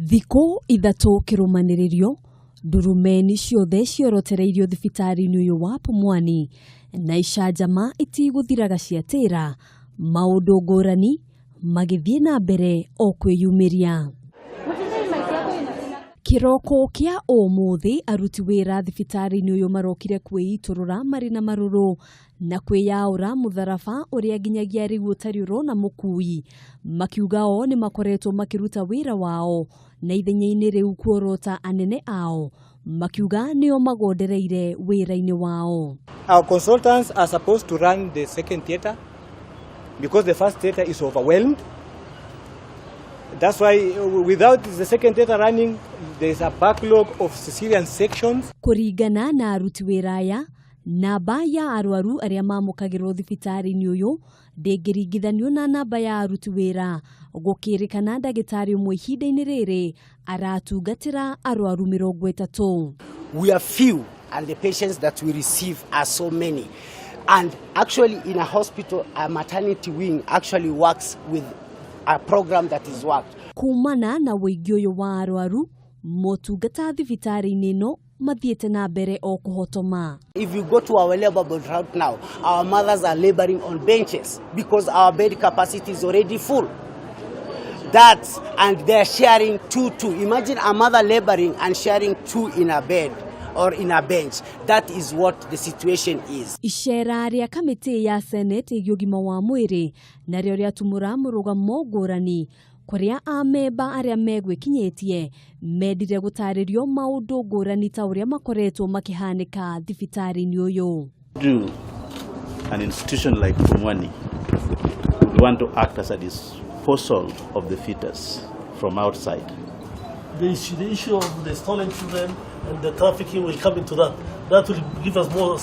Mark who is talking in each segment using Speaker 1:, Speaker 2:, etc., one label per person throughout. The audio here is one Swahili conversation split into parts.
Speaker 1: Thiko ithatu kirumaniririo ndurumeni ciothe ciorotereirio thibitari-ini uyu wa Pumwani na icanjama itiguthiraga ciatira maundu ngurani magithie na mbere o kwiyumiria. Kiroko kia umuthi aruti wira thibitari-ini uyu marokire kwiiturura mari na maruru na kwiyaura mutharaba uria nginyagia riu utari urona mukui makiuga o ni makoretwo makiruta wira wao na ithenya-ini riu kuorota anene ao makiuga nio magondereire wira-ini wao.
Speaker 2: Our consultants are supposed to run the second theatre because the first theatre is overwhelmed. That's why without the second theatre running, there is a backlog of cesarean sections.
Speaker 1: Kuringana na aruti wira aya, namba ya arwaru aria mamukagirwo thibitari-ini uyu ndingiringithanio na namba ya aruti wira gukirikana ndagitari umwe ihinda-ini riri aratungatira arwaru 30.
Speaker 3: We are few and the patients that we receive are so many. And actually in a hospital, a maternity wing actually works with a program that is worked.
Speaker 1: Kumana na wigi uyu wa arwaru motungata thibitari-ini ino mathiete na mbere o kuhotoma.
Speaker 3: If you go to our labor board route now, our mothers are laboring on benches because our bed capacity is already full. And they're sharing two. Imagine a mother laboring and sharing 2 in a bed or in a bench. That is what the situation is.
Speaker 1: Ishera ria kamiti ya Senate igima wa mwiri na rio ria tumura murugamo ngurani kuria amemba aria megwikinyetie medire gutaririo maundu ngurani ta uria makoretwo makihanika thibitari-ini uyu.
Speaker 4: Do an institution like Pumwani, we want to act as a disposal of the fetus from outside.
Speaker 5: The issue of the stolen children and the trafficking will come into that. That will give us more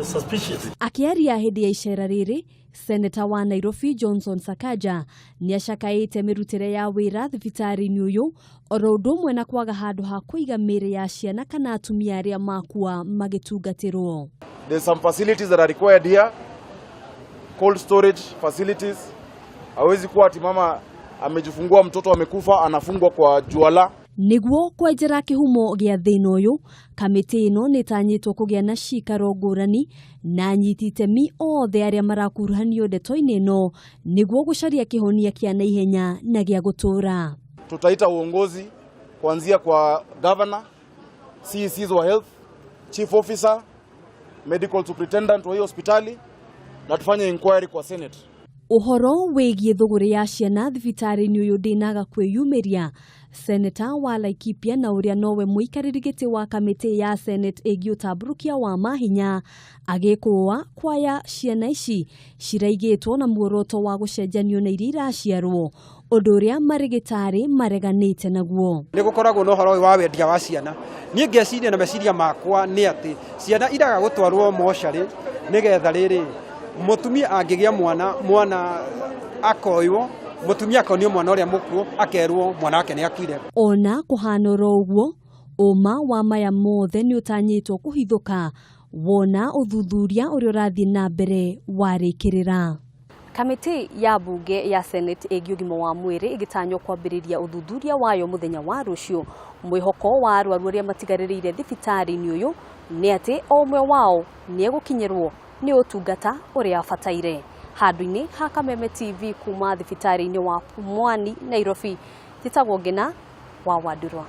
Speaker 5: suspicious.
Speaker 1: Akiaria hindi ya ishera riri, Senator wa Nairobi Johnson Sakaja niacakaite mirutire ya wira thibitari-ini uyu oro undu umwe na kwaga handu ha kuiga miri ya ciana kana atumia aria makua magitungatirwo.
Speaker 6: There's some facilities that are required here, cold storage facilities. Hawezi kuwa ati mama amejifungua mtoto amekufa anafungwa kwa juala.
Speaker 1: Niguo kwenjera kihumo gia thina uyu kamiti ino nitanyitwo kugia na cikaro ngurani na nyiti itemi othe aria marakuruhanio ndeto-ini ino niguo gucaria kihonia kia naihenya na gia gutura.
Speaker 6: Tutaita uongozi kuanzia kwa governor, CECs wa health, chief officer, medical superintendent wa hospitali na tufanye inquiry kwa Senate.
Speaker 1: Uhoro wigie thuguri ya ciana thibitari-ini uyu ndinaga kwiyumiria. Senator wa Laikipia na uria nowe muikariri giti wa kamiti ya Senate igiutamburukia wa mahinya agikuwa kwaya ciana ici ciraigitwo na muoroto wa gucenjanio na iria iraciarwo undu uria marigitari mareganite naguo.
Speaker 7: Ni gukoragwo no horo wa wendia wa ciana nie ngeciria na meciria makwa ni ati ciana iraga gutwarwo mochari nigetha riri mutumia angigia mwana akoywo mutumia akonio mwana uria mukuo akerwo mwana wake ni akire.
Speaker 1: Ona kuhanora uguo uma wa maya mothe ni utanyitwo kuhithuka wona uthuthuria uria urathie na mbere warikirira. Kamiti ya bunge ya Senate igiugima wa mwiri igitanywo kwambiriria uthuthuria wayo muthenya wa rucio. Mwihoko wa arwaru aria matigaririire thibitari-ini uyu ni ati omwe wao ni egukinyirwo ni utungata uria abataire. Handu-ini ha Kameme TV kuma thibitari-ini wa Pumwani Nairobi, Titagwo Ngina wa Wadurwa.